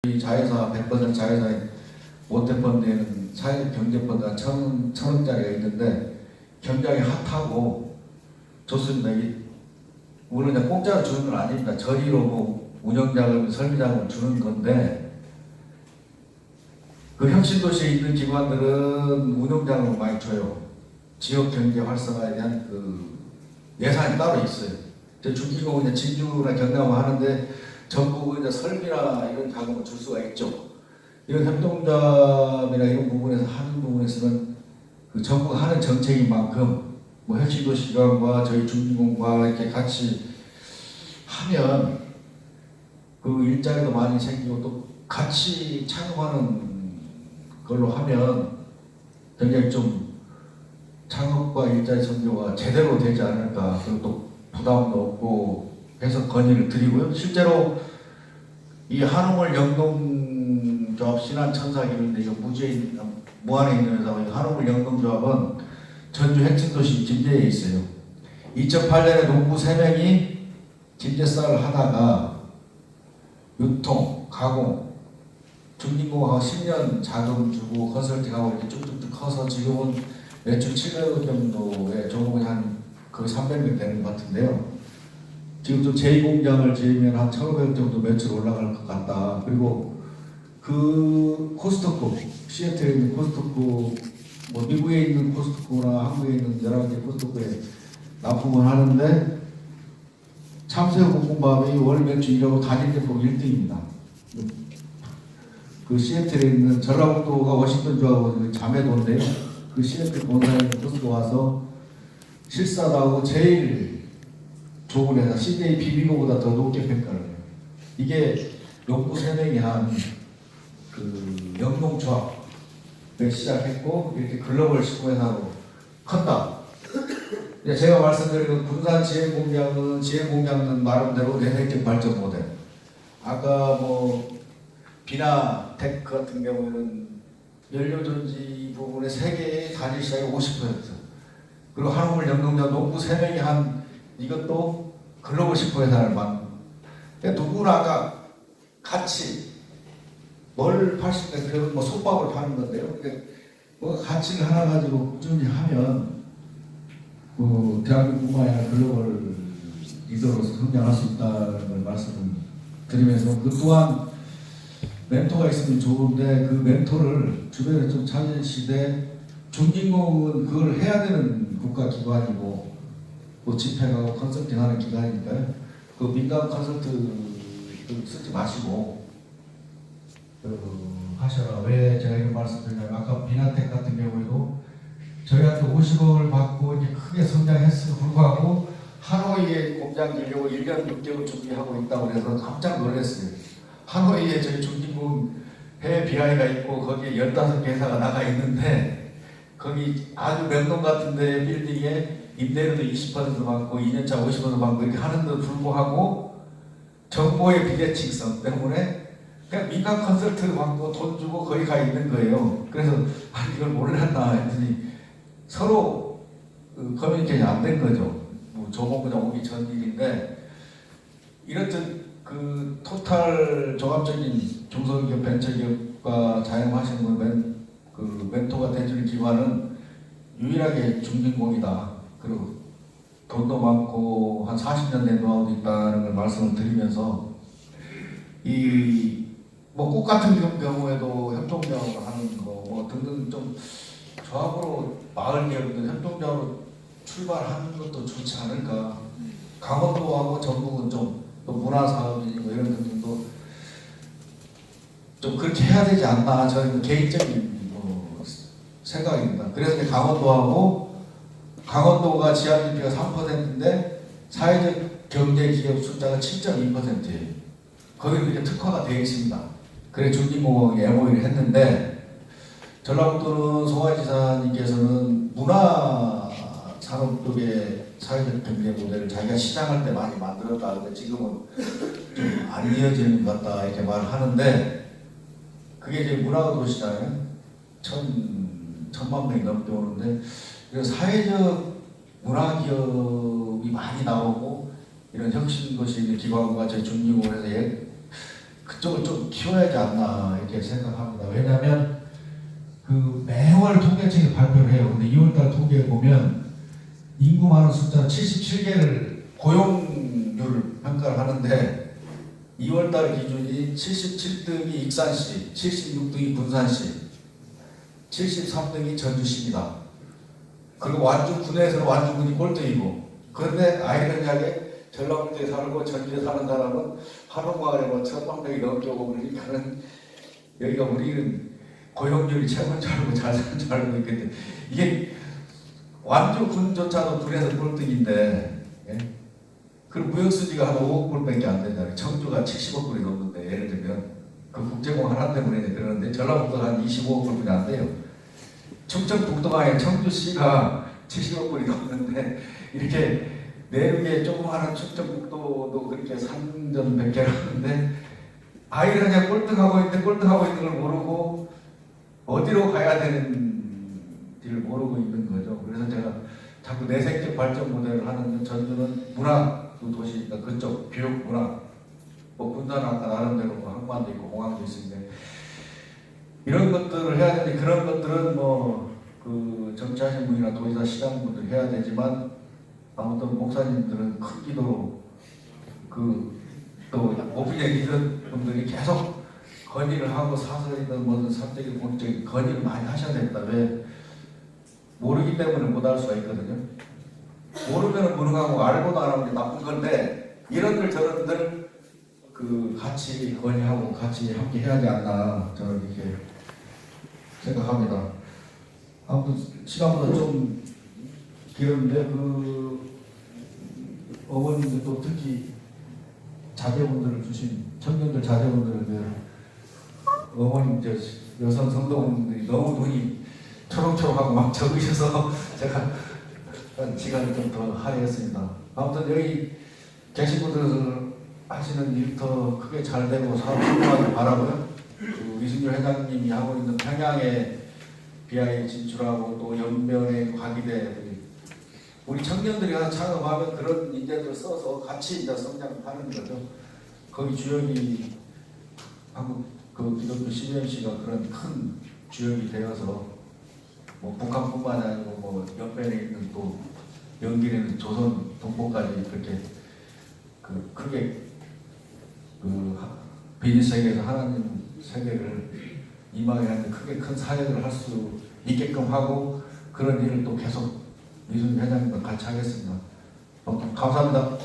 이 자회사 100% 자회사의 모태펀드에는 사회적 경제펀드가 1,000원짜리가 있는데 굉장히 핫하고 좋습니다. 우리는 그냥 공짜로 주는 건 아닙니다. 저리로 뭐 운영자금, 설비자금을 주는 건데 그 혁신도시에 있는 기관들은 운영자금을 많이 줘요. 지역경제 활성화에 대한 그 예산이 따로 있어요. 중기공은 이제 진주나 경남을 하는데 전국은 이제 설비나 이런 자금을 줄 수가 있죠. 이런 협동조합이나 이런 부분에서 하는 부분에서는 그 정부가 하는 정책인 만큼 뭐 혁신도시 기관과 저희 중기공과 이렇게 같이 하면 그 일자리도 많이 생기고 또 같이 창업하는 걸로 하면 굉장히 좀 창업과 일자리 선교가 제대로 되지 않을까. 그리고 또 부담도 없고 해서 건의를 드리고요. 실제로 이 한우물 영농조합 신안천사기인데 이거 무안에 있는 회사고 한우물 영농조합은 전주 핵심도시 진주에 있어요. 2008년에 농부 3명이 진주쌀을 하다가 유통, 가공, 중진공하고 10년 자금 주고 컨설팅하고 이렇게 쭉쭉쭉 커서 지금은 매출 700억 정도에 종업원이 한 거의 300명 되는 것 같은데요. 지금 좀 제2공장을 지으면 한 1,500억 정도 매출 올라갈 것 같다. 그리고 그 코스트코, 시애틀에 있는 코스트코, 뭐 미국에 있는 코스트코나 한국에 있는 여러 가지 코스트코에 납품을 하는데 참새우 볶음밥이 월 매출 1위고 단일 제품 1등입니다. 그 시애틀에 있는 전라북도가 워싱턴주하고 자매도인데요. 그 시애틀 본사에 있는 코스트코 와서 실사다고 제일 좋은 회사, CJ 비비고보다 더 높게 평가를 해요. 이게 농부 3명이 한 그 영농조합을 시작했고 이렇게 글로벌 식품회사로 컸다. 제가 말씀드린 군산 지혜공장은 나름대로 내색적 발전 모델. 아까 뭐 비나텍 같은 경우에는 연료전지 부분의 세계의 단일 시장이 50%. 그리고 한우물 영농장 농부 3명이 한 이것도 글로벌 식품회사를 만든. 누구나가 같이 뭘 팔수있다. 그래서 뭐 솥밥을 파는 건데요. 뭐 가치를 하나 가지고 꾸준히 하면 그 대한민국뿐만 아니라 글로벌 리더로서 성장할 수 있다는 걸 말씀을 드리면서 그 또한 멘토가 있으면 좋은데 그 멘토를 주변에 좀 찾으시되 중진공은 그걸 해야 되는 국가기관이고 뭐 집행하고 컨설팅하는 기관이니까요. 그 민간 컨설트 쓰지 마시고 하셔라. 왜 제가 이런 말씀드리냐면 아까 비나텍 같은 경우에도 저희한테 50억을 받고 이제 크게 성장했음에도 불구하고 하노이에 공장 열려고 1년 6개월 준비하고 있다고 해서 깜짝 놀랐어요. 하노이에 저희 중진공 해외 비라이가 있고 거기에 15개 회사가 나가 있는데 거기 아주 명동 같은 데 빌딩에 임대료도 20% 받고 2년차 50% 받고 이렇게 하는데도 불구하고 정보의 비대칭성 때문에 그냥 민간 컨설트 받고 돈 주고 거기 가 있는 거예요. 그래서 이걸 몰랐나 했더니 서로 커뮤니케이션이 안 된 거죠. 뭐 조목구장 오기 전 일인데 이렇듯 그 토탈 종합적인 중소기업 벤처기업과 자영하시는 그 멘토가 되주는 기관은 유일하게 중진공이다. 그리고 돈도 많고 한 40년 된 노하우도 있다는 걸 말씀을 드리면서 뭐 꽃 같은 경우에도 협동조합으로 하는 거 뭐 등등 좀 조합으로 마을 기업들 협동조합으로 출발하는 것도 좋지 않을까. 강원도하고 전북은 좀 또 문화사업이고 뭐 이런 등등도 좀 그렇게 해야 되지 않나. 저는 개인적인 생각입니다. 그래서 강원도가 GRDP가 3%인데 사회적 경제 기업 숫자가 7.2%예요. 거기도 이렇게 특화가 되어 있습니다. 그래 중진공학이 MOU를 했는데 전라북도는 송하지사님께서는 문화산업 쪽의 사회적 경제 모델을 자기가 시장할 때 많이 만들었다. 근데 지금은 좀 안 이어지는 것 같다 이렇게 말을 하는데 그게 이제 문화가 도시잖아요. 1,000만 명이 넘게 오는데 그래서 사회적 문화기업이 많이 나오고 이런 혁신도시 기관과 저희 중진공에서 그쪽을 좀 키워야지 않나 이렇게 생각합니다. 왜냐하면 그 매월 통계청이 발표를 해요. 근데 2월달 통계에 보면 인구 많은 숫자 77개를 고용률 평가를 하는데 2월달 기준이 77등이 익산시, 76등이 군산시, 73등이 전주시입니다. 그리고 완주군에서는 완주군이 꼴등이고, 그런데 아이러니하게 전라북도에 살고 전주에 사는 사람은 한옥마을에 뭐 1,000명이 넘게 오고 그러니까는 여기가 우리는 고용률이 최고인 줄 알고 잘 사는 줄 알고 있겠는데 이게 완주군조차도 군에서 꼴등인데, 예? 그리고 무역수지가 한 5억 불밖에 안 된다. 청주가 70억 불이 넘는데, 예를 들면 그 국제공항 하나 때문에 그러는데 전라북도가 한 25억 불밖에 안 돼요. 충청북도강에 청주시가 70억 불이 넘는데 이렇게 내륙에 조그마한 충청북도도 그렇게 산전백계를 하는데 아이러니하게 꼴등하고 있는 걸 모르고 어디로 가야 되는지를 모르고 있는 거죠. 그래서 제가 자꾸 내생적 발전 모델을 하는데, 전주는 문화 도시니까 그쪽 교육 문화, 뭐 군단은 아까 나름대로 뭐 항만도 있고 공항도 있는데 이런 것들을 해야 되는데, 그런 것들은 뭐 그 정치하신 분이나 도지사 시장분들 해야 되지만 아무튼 목사님들은 큰 기도로 또 오피니언 이런 분들이 계속 건의를 하고 사설이든 뭐든 사적인 공적인 건의를 많이 하셔야 됩니다. 왜? 모르기 때문에 못할 수가 있거든요. 모르면 무능하고 알고도 안 하는 게 나쁜 건데, 이런들 저런들 같이 건의하고 같이 함께 해야 하지 않나 저는 이렇게 생각합니다. 아무튼 시간보다 좀 길었는데 어머님들도 특히 자제분들을 주신 청년들 자제분들을 어머님 여성 성도분들이 너무 눈이 초록초록하고 막 적으셔서 제가 시간을 좀 더 할애했습니다. 아무튼 여기 계신 분들 하시는 일부터 크게 잘 되고 사업 성공하길 바라고요. 이승열 회장님이 하고 있는 평양에 비아이 진출하고 또 연변에 과기대 우리 청년들이 가서 창업하면 그런 인재들을 써서 같이 이제 성장하는 거죠. 거기 주역이 한국 기독교 CBMC가 그런 큰 주역이 되어서 뭐 북한뿐만 아니고 뭐 옆에 있는 또 연길에 있는 조선 동포까지 그렇게 크게 비즈니스 세계에서 하나님 세계를 임하게 하는데 크게 큰 사역을 할 수 있게끔 하고, 그런 일을 또 계속 이순 회장님과 같이 하겠습니다. 감사합니다.